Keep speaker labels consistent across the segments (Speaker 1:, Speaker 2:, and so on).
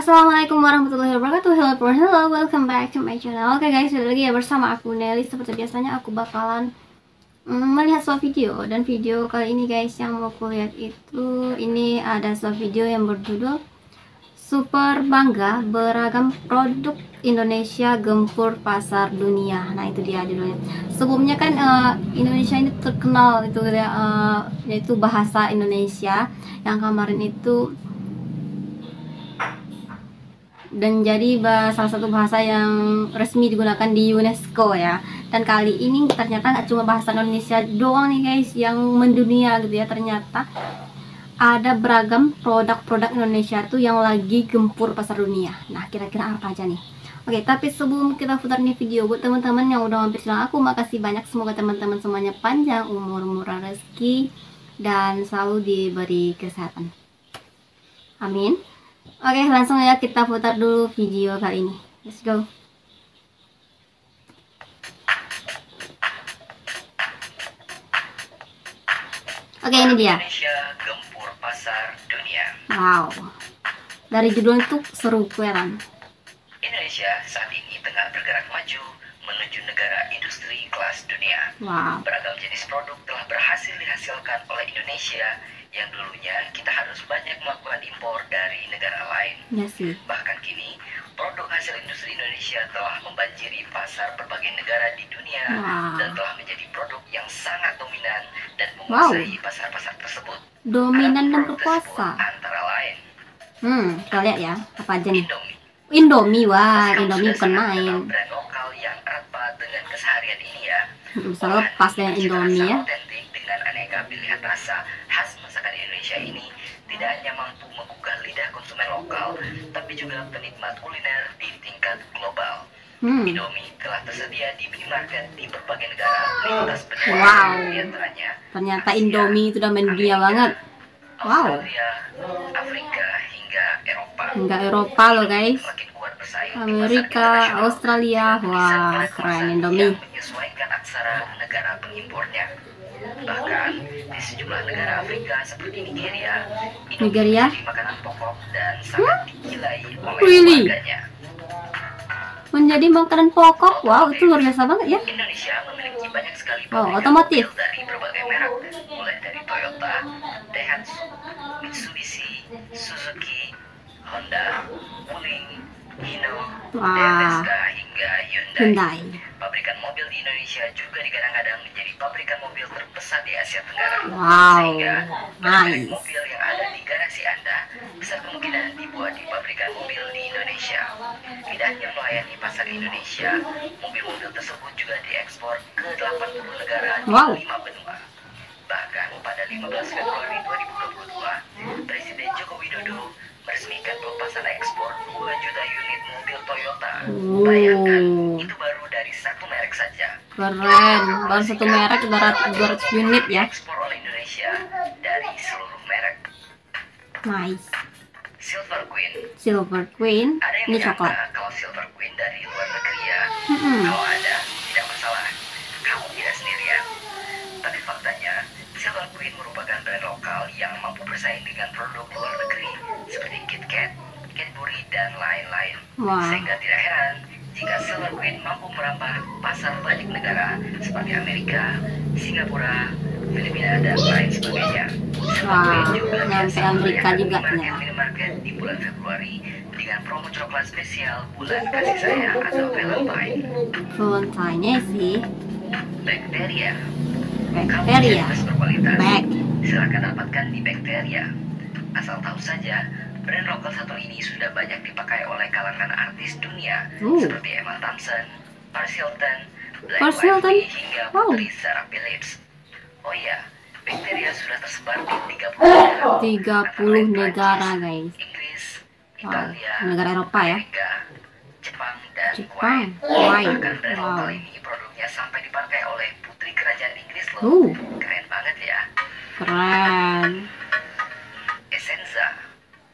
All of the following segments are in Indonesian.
Speaker 1: Assalamualaikum warahmatullahi wabarakatuh. Hello, welcome back to my channel. Oke guys, sudah lagi ya bersama aku Nelly. Seperti biasanya aku bakalan melihat sebuah video. Dan video kali ini guys, yang mau aku lihat itu, ini ada sebuah video yang berjudul Super Bangga Beragam Produk Indonesia Gempur Pasar Dunia. Nah itu dia judulnya. Sebelumnya kan Indonesia ini terkenal itu ya, yaitu bahasa Indonesia yang kemarin itu dan jadi salah satu bahasa yang resmi digunakan di UNESCO ya. Dan kali ini ternyata nggak cuma bahasa Indonesia doang nih guys yang mendunia gitu ya. Ternyata ada beragam produk-produk Indonesia tuh yang lagi gempur pasar dunia. Nah kira-kira apa aja nih? Oke, tapi sebelum kita putar nih video, buat teman-teman yang udah mampir channel aku, makasih banyak. Semoga teman-teman semuanya panjang umur, murah rezeki, dan selalu diberi kesehatan. Amin. Oke, langsung ya kita putar dulu video kali ini. Let's go. Oke, ini dia.
Speaker 2: Indonesia Gempur Pasar Dunia.
Speaker 1: Wow. Dari judulnya tuh seru kelihatan.
Speaker 2: Indonesia saat ini tengah bergerak maju menuju negara industri kelas dunia.
Speaker 1: Wow.
Speaker 2: Beragam jenis produk telah berhasil dihasilkan oleh Indonesia yang dulunya kita harus banyak melakukan impor dari negara lain.
Speaker 1: Ya sih.
Speaker 2: Bahkan kini, produk hasil industri Indonesia telah membanjiri pasar berbagai negara di dunia dan telah menjadi produk yang sangat dominan dan menguasai pasar-pasar tersebut.
Speaker 1: Dominan dan
Speaker 2: Produk
Speaker 1: berkuasa.
Speaker 2: tersebut antara lain
Speaker 1: Kita lihat ya, apa aja nih?
Speaker 2: Indomie.
Speaker 1: Indomie, wah,
Speaker 2: Kamu
Speaker 1: Indomie
Speaker 2: sudah
Speaker 1: bukan
Speaker 2: sangat
Speaker 1: main.
Speaker 2: kenal brand lokal yang erat banget dengan keseharian ini ya.
Speaker 1: Bisa lepas dengan Indomie ya.
Speaker 2: Otentik dengan aneka pilihan rasa khas masakan Indonesia ini tidak hanya mampu menggugah lidah konsumen lokal, tapi juga penikmat kuliner di tingkat global. Indomie telah tersedia di minimarket di berbagai negara lintas benua,
Speaker 1: Wow.
Speaker 2: diantaranya
Speaker 1: Ternyata
Speaker 2: Asia,
Speaker 1: Indomie itu udah mendunia
Speaker 2: Amerika,
Speaker 1: banget. Wow.
Speaker 2: Australia, Afrika hingga Eropa.
Speaker 1: Enggak Eropa loh guys.
Speaker 2: Semakin kuat bersaing di
Speaker 1: Amerika,
Speaker 2: pasar internasional
Speaker 1: Australia,
Speaker 2: dengan tulisan
Speaker 1: wah
Speaker 2: pada
Speaker 1: keren
Speaker 2: kemasan
Speaker 1: Indomie.
Speaker 2: yang menyesuaikan aksara negara pengimpornya. Bahkan di sejumlah negara Afrika seperti Nigeria, Indomie menjadi makanan pokok dan sangat digilai oleh warganya.
Speaker 1: Menjadi makanan pokok, wow itu luar biasa banget ya.
Speaker 2: Indonesia memiliki banyak sekali
Speaker 1: Wow,
Speaker 2: pabrikan
Speaker 1: otomotif.
Speaker 2: mobil dari berbagai merek, mulai dari Toyota, Daihatsu, Mitsubishi, Suzuki, Honda, Wuling, Hino,
Speaker 1: Wah.
Speaker 2: DSK hingga Hyundai.
Speaker 1: Hyundai.
Speaker 2: Pabrikan mobil di Indonesia juga digadang-gadang menjadi pabrikan mobil terbesar di Asia Tenggara.
Speaker 1: Wow,
Speaker 2: Sehingga banyak
Speaker 1: nice.
Speaker 2: mobil yang ada di garasi Anda besar kemungkinan dibuat di pabrikan mobil di Indonesia. Tidak hanya melayani pasar Indonesia, mobil-mobil tersebut juga diekspor ke 80 negara di 5 benua. Bahkan pada 15 Februari 2022, Presiden Joko Widodo meresmikan pelepasan ekspor 2 juta unit mobil Toyota. Bayangkan, itu baru dari satu merek saja.
Speaker 1: Keren, baru satu merek 200 unit ya.
Speaker 2: Ekspor oleh Indonesia dari seluruh merek.
Speaker 1: Nice.
Speaker 2: Silver Queen.
Speaker 1: Silver Queen,
Speaker 2: Ada yang
Speaker 1: ini
Speaker 2: menyangka
Speaker 1: coklat.
Speaker 2: kalau Silver Queen dari luar negeri ya. Kalau ada, tidak masalah. Kamu tidak sendirian. Tapi faktanya, Silver Queen merupakan brand lokal yang mampu bersaing dengan produk luar negeri seperti KitKat, Cadbury, dan lain-lain. Sehingga tidak heran jika Silver Queen mampu merambah pasar banyak negara seperti Amerika, Singapura, Filipina, dan lain sebagainya. Silver Queen juga
Speaker 1: nyampe Amerika juga
Speaker 2: minimarket di bulan Februari dengan promo coklat spesial bulan kasih sayang atau Valentine.
Speaker 1: Valentine sih.
Speaker 2: Bacteria.
Speaker 1: Bacteria.
Speaker 2: Berkualitas.
Speaker 1: Back.
Speaker 2: Silakan dapatkan di Bacteria. Asal tahu saja, brand lokal satu ini sudah banyak dipakai oleh kalangan artis dunia seperti Emma Thompson, Paris Hilton, Black Lively, hingga Putri Sarah Phillips. Oh iya, Bacteria sudah tersebar di 30 negara,
Speaker 1: guys.
Speaker 2: Inggris, Italia,
Speaker 1: negara Eropa ya.
Speaker 2: Amerika, Jepang, dan
Speaker 1: Kuwait.
Speaker 2: Bahkan brand lokal ini produknya sampai dipakai oleh Putri Kerajaan Inggris loh. Keren banget ya.
Speaker 1: Keren.
Speaker 2: Essenza.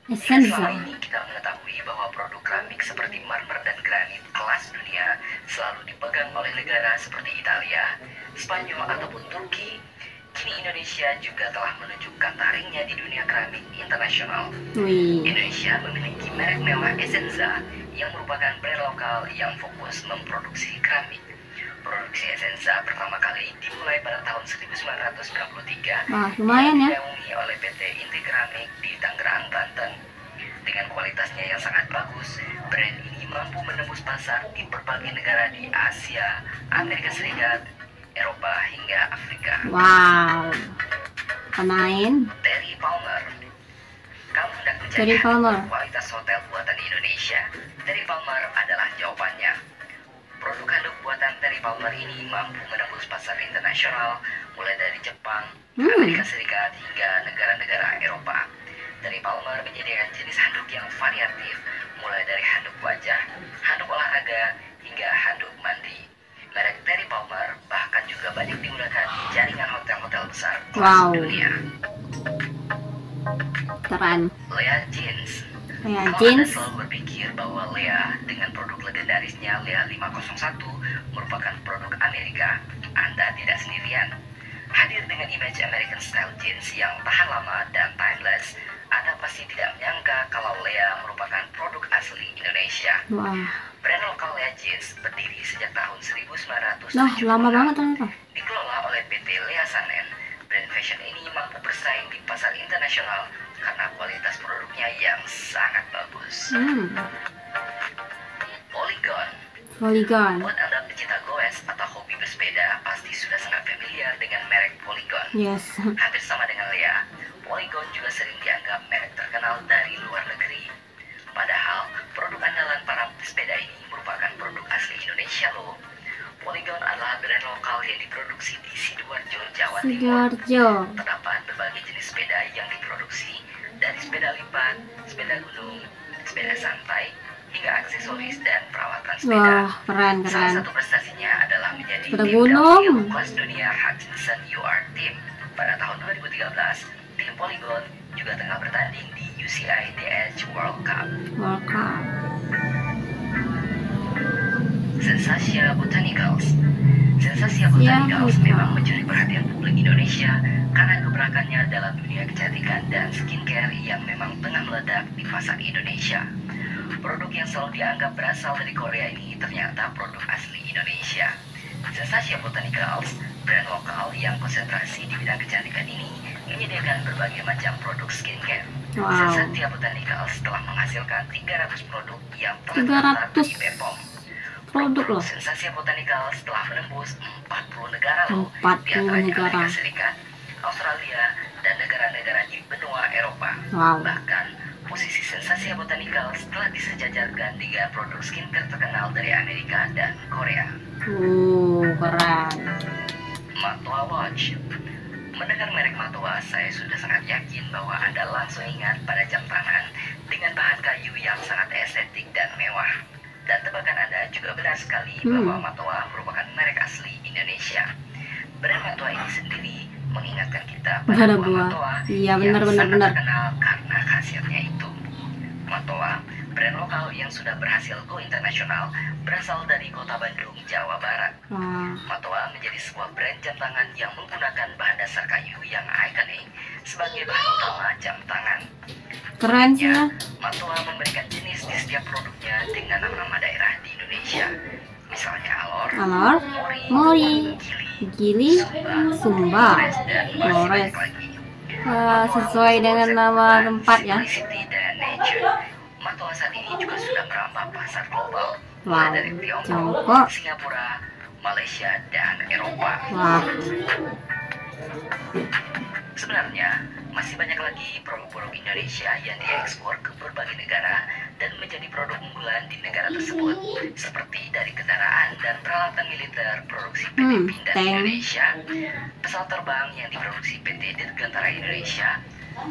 Speaker 1: Essenza.
Speaker 2: Selama ini kita mengetahui bahwa produk keramik seperti marmer dan granit kelas dunia selalu dipegang oleh negara seperti Italia, Spanyol ataupun Turki. Kini Indonesia juga telah menunjukkan taringnya di dunia keramik internasional.
Speaker 1: Wih.
Speaker 2: Indonesia memiliki merek mewah Essenza yang merupakan brand lokal yang fokus memproduksi keramik. Produksi Essenza pertama kali dimulai pada tahun 1993
Speaker 1: Wah, lumayan ya.
Speaker 2: yang dinaungi oleh PT Inti Keramik di Tangerang, Banten. Dengan kualitasnya yang sangat bagus, brand ini mampu menembus pasar di berbagai negara di Asia, Amerika Serikat, Eropa hingga Afrika.
Speaker 1: Wow. Pemain
Speaker 2: Terry Palmer. Kamu hendak mencari
Speaker 1: Terry Palmer.
Speaker 2: kualitas hotel buatan Indonesia? Terry Palmer adalah jawabannya. Produk handuk buatan Terry Palmer ini mampu menembus pasar internasional, mulai dari Jepang, Amerika Serikat hingga negara-negara Eropa. Terry Palmer menyediakan jenis handuk yang variatif, mulai dari handuk wajah, handuk olahraga, hingga handuk mandi. Merek Terry Palmer bahkan juga banyak digunakan di jaringan hotel-hotel besar kelas dunia.
Speaker 1: Keren.
Speaker 2: Lea Jeans.
Speaker 1: Kayak
Speaker 2: Kalau
Speaker 1: jeans.
Speaker 2: Anda selalu berpikir bahwa Lea dengan produk legendarisnya Lea 501 merupakan produk Amerika, Anda tidak sendirian. Hadir dengan image American style jeans yang tahan lama dan timeless, Anda pasti tidak menyangka kalau Lea merupakan produk asli Indonesia.
Speaker 1: Wah.
Speaker 2: Brand lokal Lea Jeans berdiri sejak tahun 1976.
Speaker 1: Nah, lama banget ternyata.
Speaker 2: Dikelola oleh PT Lea Sanen, brand fashion ini mampu bersaing di pasar internasional karena kualitas produknya yang sangat bagus. Polygon.
Speaker 1: Polygon.
Speaker 2: Buat Anda pecinta goes atau hobi bersepeda, pasti sudah sangat familiar dengan merek Polygon.
Speaker 1: Yes.
Speaker 2: Hampir sama dengan Lea, Polygon juga sering dianggap merek terkenal dari luar negeri. Padahal, produk andalan para pesepeda ini merupakan produk asli Indonesia loh. Polygon adalah brand lokal yang diproduksi di Sidoarjo, Jawa Timur.
Speaker 1: Sidoarjo.
Speaker 2: Terdapat berbagai jenis sepeda yang diproduksi, dari sepeda lipat, sepeda gunung, sepeda santai, hingga aksesoris dan perawatan sepeda.
Speaker 1: Wah, keren.
Speaker 2: Salah satu prestasinya adalah menjadi
Speaker 1: Sepeda
Speaker 2: tim
Speaker 1: gunung.
Speaker 2: downhill kelas dunia Hutchinson UR Team. Pada tahun 2013, tim Polygon juga tengah bertanding di UCI DH World Cup.
Speaker 1: World Cup.
Speaker 2: Sensasia Botanicals. Sensasia Botanicals memang mencuri perhatian publik Indonesia karena gebrakannya dalam dunia kecantikan dan skincare yang memang tengah meledak di pasar Indonesia. Produk yang selalu dianggap berasal dari Korea ini ternyata produk asli Indonesia. Sensasia Botanicals, brand lokal yang konsentrasi di bidang kecantikan ini, menyediakan berbagai macam produk skincare.
Speaker 1: Wow.
Speaker 2: Sensasia Botanicals telah menghasilkan 300 produk yang telah terdaftar di BPOM.
Speaker 1: Produk loh.
Speaker 2: Sensasia Botanicals telah menembus 40 negara loh,
Speaker 1: 40
Speaker 2: di antaranya
Speaker 1: negara.
Speaker 2: Amerika Serikat, Australia, dan negara-negara di benua Eropa.
Speaker 1: Wow.
Speaker 2: Bahkan, posisi Sensasia Botanicals telah disejajarkan dengan produk skincare terkenal dari Amerika dan Korea.
Speaker 1: Keren.
Speaker 2: Matwa Watch. Mendengar merek Matwa, saya sudah sangat yakin bahwa Anda langsung ingat pada jam tangan dengan bahan kayu yang sangat estetik dan mewah. Dan tebakan Anda juga benar sekali bahwa Matwa merupakan merek asli Indonesia. Brand Matwa ini sendiri mengingatkan kita pada buah Matwa
Speaker 1: Iya,
Speaker 2: yang
Speaker 1: benar.
Speaker 2: sangat terkenal karena khasiatnya itu. Matwa, brand lokal yang sudah berhasil go internasional, berasal dari kota Bandung, Jawa Barat.
Speaker 1: Wah.
Speaker 2: Matwa menjadi sebuah brand jam tangan yang menggunakan bahan dasar kayu yang ikonik sebagai bahan utama jam tangan.
Speaker 1: Keren sih ya.
Speaker 2: Matwa memberikan jenis di setiap produknya dengan nama-nama daerah di Indonesia. Misalnya Alor,
Speaker 1: Mori, Gili, Sumba,
Speaker 2: Flores, dan masih
Speaker 1: Flores.
Speaker 2: banyak lagi.
Speaker 1: Wah, sesuai dengan nama tempat ya.
Speaker 2: Simplicity dan Nature. Matwa saat ini juga sudah merambah pasar global, mulai
Speaker 1: Wow.
Speaker 2: dari Tiongkok,
Speaker 1: Tiongkok.
Speaker 2: Singapura, Malaysia, dan Eropa.
Speaker 1: Wah.
Speaker 2: Sebenarnya, masih banyak lagi produk-produk Indonesia yang diekspor ke berbagai negara dan menjadi produk unggulan di negara tersebut, seperti dari kendaraan dan peralatan militer produksi PT Pindad
Speaker 1: tank.
Speaker 2: Indonesia, pesawat terbang yang diproduksi PT Dirgantara Indonesia,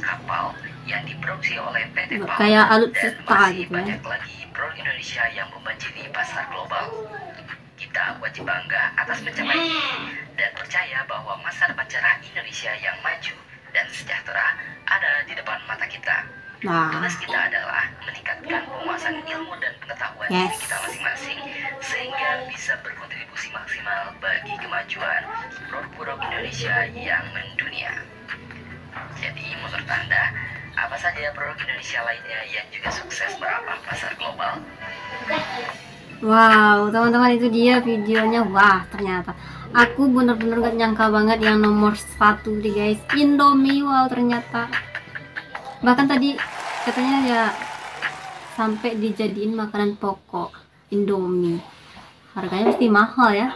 Speaker 2: kapal yang diproduksi oleh PT PAL,
Speaker 1: Kayak
Speaker 2: dan
Speaker 1: alutsista
Speaker 2: masih
Speaker 1: gitu ya.
Speaker 2: banyak lagi produk Indonesia yang membanjiri pasar global. Kita wajib bangga atas pencapaian ini dan percaya bahwa masa depan cerah Indonesia yang maju dan sejahtera ada di depan mata kita.
Speaker 1: Wah.
Speaker 2: Tugas kita adalah meningkatkan penguasaan ilmu dan pengetahuan
Speaker 1: Yes.
Speaker 2: diri kita masing-masing sehingga bisa berkontribusi maksimal bagi kemajuan produk-produk Indonesia yang mendunia. Jadi menurut Anda, apa saja produk Indonesia lainnya yang juga sukses merambah pasar global?
Speaker 1: Wow, teman-teman, itu dia videonya. Wah, ternyata aku bener-bener gak nyangka banget yang nomor 1 nih guys, Indomie. Wow, ternyata bahkan tadi katanya ya sampai dijadiin makanan pokok Indomie. Harganya pasti mahal ya.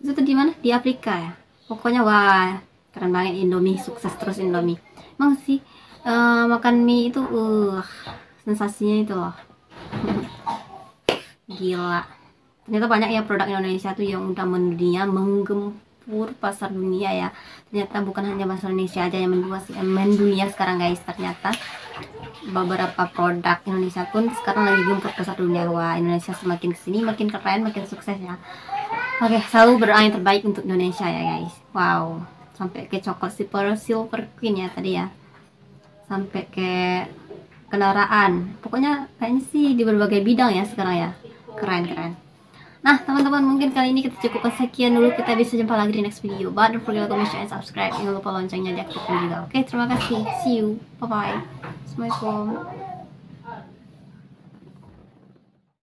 Speaker 1: Itu tuh di mana? Di Afrika ya. Pokoknya wah, keren banget Indomie, sukses terus Indomie. Emang sih makan mie itu sensasinya itu loh. Gila. Ternyata banyak ya produk Indonesia tuh yang udah mendunia, menggempur pasar dunia ya. Ternyata bukan hanya pasar Indonesia aja yang mendunia sekarang guys. Ternyata beberapa produk Indonesia pun sekarang lagi gempur pasar dunia. Wah, Indonesia semakin kesini makin keren, makin sukses ya. Oke, selalu berdoa yang terbaik untuk Indonesia ya guys. Wow, sampai ke coklat silver queen ya tadi ya, sampai ke kendaraan. Pokoknya kayaknya sih di berbagai bidang ya sekarang ya. Keren. Nah teman-teman, mungkin kali ini kita cukupkan sekian dulu. Kita bisa jumpa lagi di next video. But don't forget to comment, share, and subscribe. Jangan lupa loncengnya diaktifkan juga. Oke, terima kasih. See you. Bye bye. Assalamualaikum.